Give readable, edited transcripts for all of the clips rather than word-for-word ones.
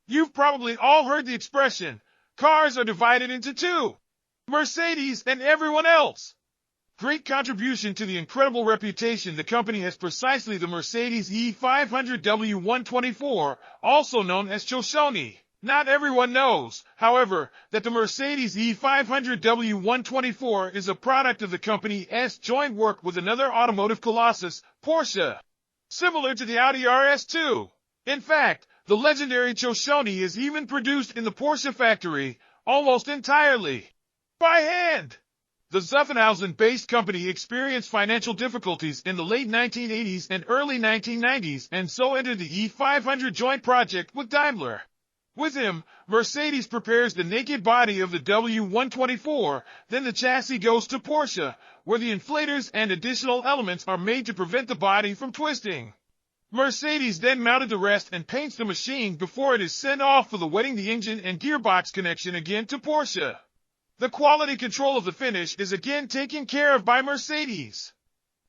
You've probably all heard the expression, cars are divided into two, Mercedes and everyone else. Great contribution to the incredible reputation the company has precisely the Mercedes E500 W124, also known as Chochone. Not everyone knows, however, that the Mercedes E500 W124 is a product of the company's joint work with another automotive colossus, Porsche, similar to the Audi RS2. In fact, the legendary Chochone is even produced in the Porsche factory, almost entirely by hand. The Zuffenhausen-based company experienced financial difficulties in the late 1980s and early 1990s and so entered the E500 joint project with Daimler. With him, Mercedes prepares the naked body of the W124, then the chassis goes to Porsche, where the inflators and additional elements are made to prevent the body from twisting. Mercedes then mounted the rest and paints the machine before it is sent off for the wetting the engine and gearbox connection again to Porsche. The quality control of the finish is again taken care of by Mercedes.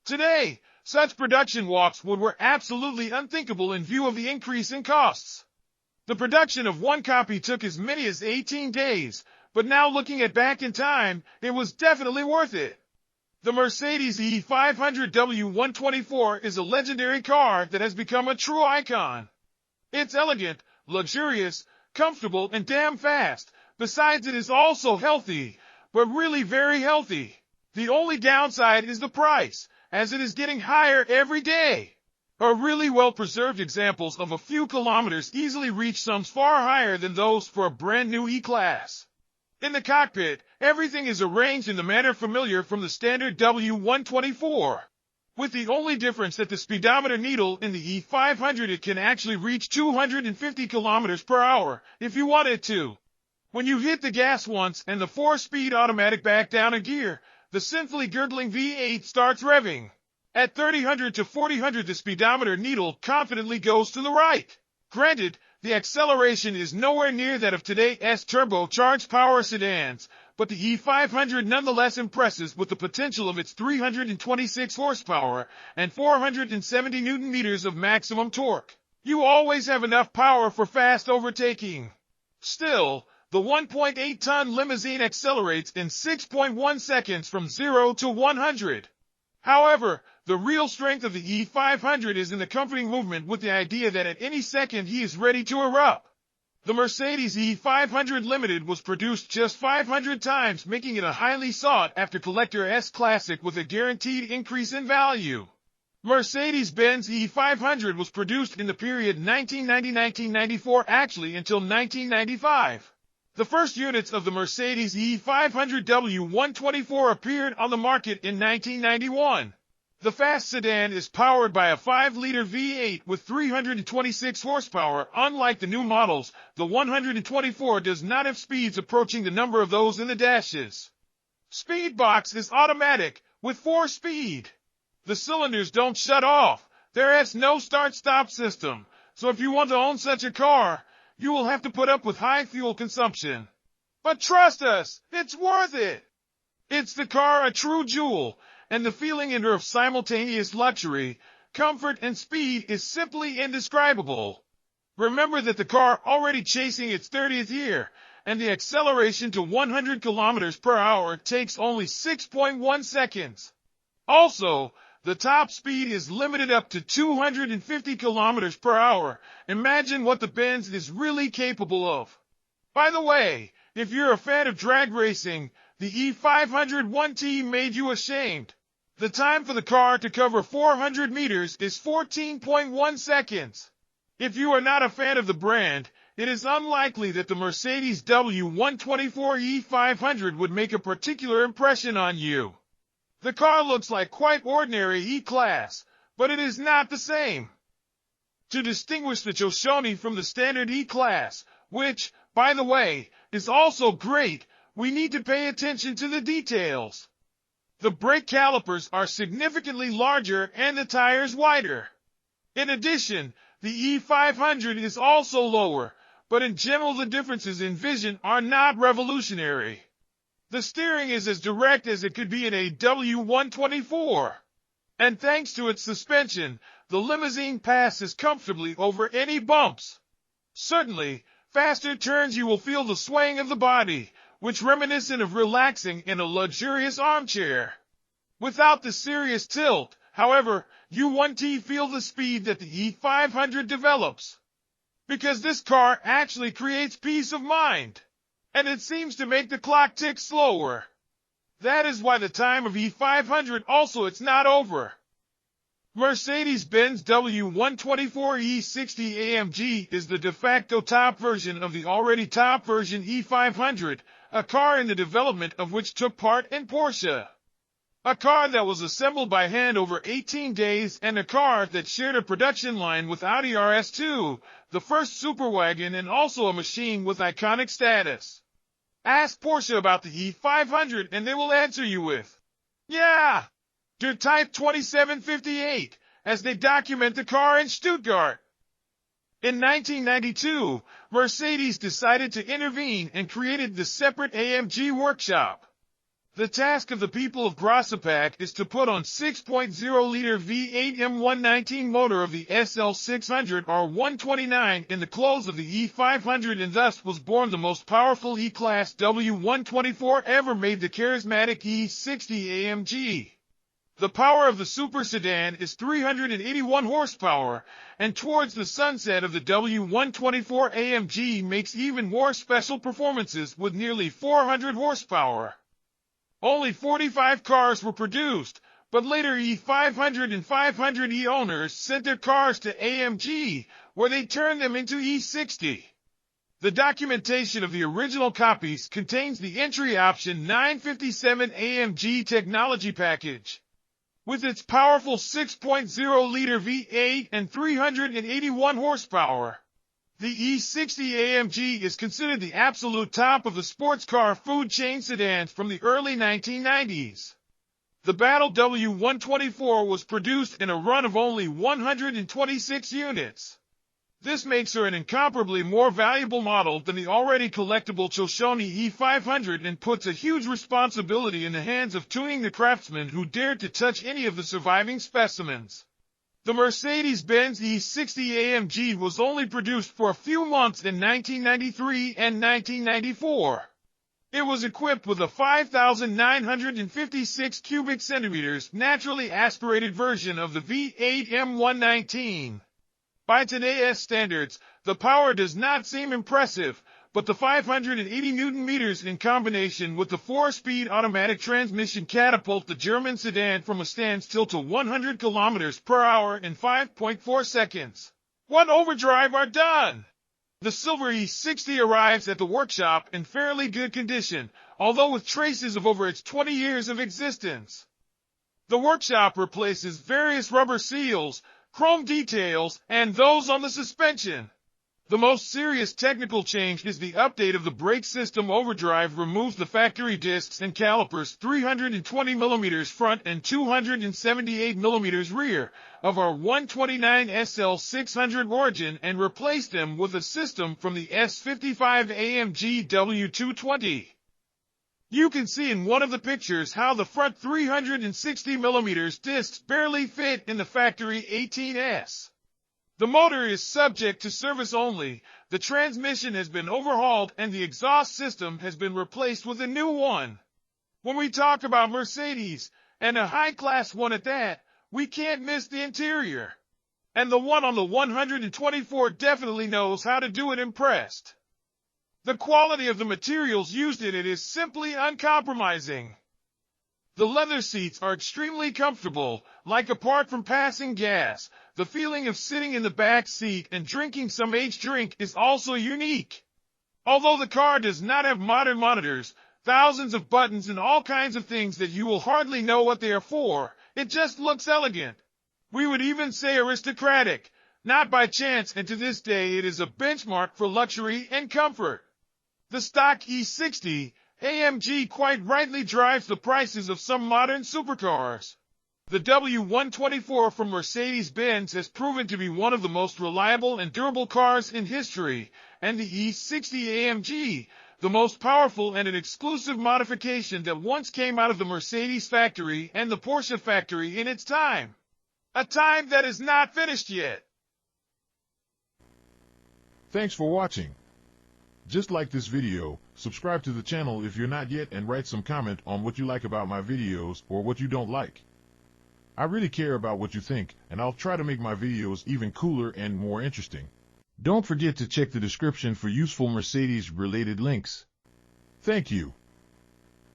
Today, such production walks were absolutely unthinkable in view of the increase in costs. The production of one copy took as many as 18 days, but now looking back in time, it was definitely worth it. The Mercedes E500 W124 is a legendary car that has become a true icon. It's elegant, luxurious, comfortable, and damn fast. Besides, it is also healthy, but really very healthy. The only downside is the price, as it is getting higher every day. Are really well-preserved examples of a few kilometers easily reach sums far higher than those for a brand new E-Class. In the cockpit, everything is arranged in the manner familiar from the standard W124, with the only difference that the speedometer needle in the E500 it can actually reach 250 kilometers per hour if you want it to. When you hit the gas once and the 4-speed automatic back down a gear, the sinfully gurgling V8 starts revving. At 3000 to 4000 the speedometer needle confidently goes to the right. Granted, the acceleration is nowhere near that of today's turbocharged power sedans, but the E500 nonetheless impresses with the potential of its 326 horsepower and 470 newton-meters of maximum torque. You always have enough power for fast overtaking. Still, the 1.8-ton limousine accelerates in 6.1 seconds from 0 to 100. However, the real strength of the E500 is in the comforting movement with the idea that at any second he is ready to erupt. The Mercedes E500 Limited was produced just 500 times, making it a highly sought-after collector-esque classic with a guaranteed increase in value. Mercedes-Benz E500 was produced in the period 1990-1994, actually until 1995. The first units of the Mercedes E500 W124 appeared on the market in 1991. The fast sedan is powered by a 5-liter V8 with 326 horsepower. Unlike the new models, the 124 does not have speeds approaching the number of those in the dashes. Speedbox is automatic, with 4-speed. The cylinders don't shut off. There is no start-stop system, so if you want to own such a car, you will have to put up with high fuel consumption. But trust us, it's worth it. It's the car a true jewel, and the feeling in her of simultaneous luxury, comfort, and speed is simply indescribable. Remember that the car already chasing its 30th year, and the acceleration to 100 kilometers per hour takes only 6.1 seconds. Also, the top speed is limited up to 250 kilometers per hour. Imagine what the Benz is really capable of. By the way, if you're a fan of drag racing, the E500 1T made you ashamed. The time for the car to cover 400 meters is 14.1 seconds. If you are not a fan of the brand, it is unlikely that the Mercedes W124 E500 would make a particular impression on you. The car looks like quite ordinary E-Class, but it is not the same. To distinguish the Chochone from the standard E-Class, which, by the way, is also great, we need to pay attention to the details. The brake calipers are significantly larger and the tires wider. In addition, the E500 is also lower, but in general the differences in vision are not revolutionary. The steering is as direct as it could be in a W124. And thanks to its suspension, the limousine passes comfortably over any bumps. Certainly, faster turns you will feel the swaying of the body, which reminiscent of relaxing in a luxurious armchair. Without the serious tilt, however, you won't feel the speed that the E500 develops. Because this car actually creates peace of mind, and it seems to make the clock tick slower. That is why the time of E500 also it's not over. Mercedes-Benz W124 E60 AMG is the de facto top version of the already top version E500, a car in the development of which took part in Porsche. A car that was assembled by hand over 18 days and a car that shared a production line with Audi RS2, the first superwagon and also a machine with iconic status. Ask Porsche about the E500 and they will answer you with, "Yeah, Der Type 2758, as they document the car in Stuttgart." In 1992, Mercedes decided to intervene and created the separate AMG workshop. The task of the people of Grossepack is to put on 6.0-liter V8 M119 motor of the SL600 R129 in the clothes of the E500, and thus was born the most powerful E-Class W124 ever made, the charismatic E60 AMG. The power of the super sedan is 381 horsepower, and towards the sunset of the W124 AMG makes even more special performances with nearly 400 horsepower. Only 45 cars were produced, but later E500 and 500E owners sent their cars to AMG, where they turned them into E60. The documentation of the original copies contains the entry option 957 AMG technology package. With its powerful 6.0-liter V8 and 381 horsepower, the E60 AMG is considered the absolute top of the sports car food chain sedans from the early 1990s. The Battle W124 was produced in a run of only 126 units. This makes her an incomparably more valuable model than the already collectible Chochone E500 and puts a huge responsibility in the hands of tuning the craftsmen who dared to touch any of the surviving specimens. The Mercedes-Benz E60 AMG was only produced for a few months in 1993 and 1994. It was equipped with a 5,956 cubic centimeters naturally aspirated version of the V8 M119. By today's standards, the power does not seem impressive, but the 580 Newton-meters in combination with the 4-speed automatic transmission catapult the German sedan from a standstill to 100 kilometers per hour in 5.4 seconds. What overdrive are done? The silver E60 arrives at the workshop in fairly good condition, although with traces of over its 20 years of existence. The workshop replaces various rubber seals, chrome details, and those on the suspension. The most serious technical change is the update of the brake system. Overdrive removes the factory discs and calipers 320 mm front and 278 mm rear of our 129 SL600 origin and replaced them with a system from the S55 AMG W220. You can see in one of the pictures how the front 360 mm discs barely fit in the factory 18S. The motor is subject to service only, the transmission has been overhauled, and the exhaust system has been replaced with a new one. When we talk about Mercedes, and a high-class one at that, we can't miss the interior. And the one on the 124 definitely knows how to do it. Impressed. The quality of the materials used in it is simply uncompromising. The leather seats are extremely comfortable, like apart from passing gas, the feeling of sitting in the back seat and drinking some aged drink is also unique. Although the car does not have modern monitors, thousands of buttons and all kinds of things that you will hardly know what they are for, it just looks elegant. We would even say aristocratic, not by chance, and to this day it is a benchmark for luxury and comfort. The stock E60 AMG quite rightly drives the prices of some modern supercars. The W124 from Mercedes-Benz has proven to be one of the most reliable and durable cars in history, and the E60 AMG, the most powerful and an exclusive modification that once came out of the Mercedes factory and the Porsche factory in its time. A time that is not finished yet. Thanks for watching. Just like this video, subscribe to the channel if you're not yet, and write some comment on what you like about my videos or what you don't like. I really care about what you think, and I'll try to make my videos even cooler and more interesting. Don't forget to check the description for useful Mercedes-related links. Thank you.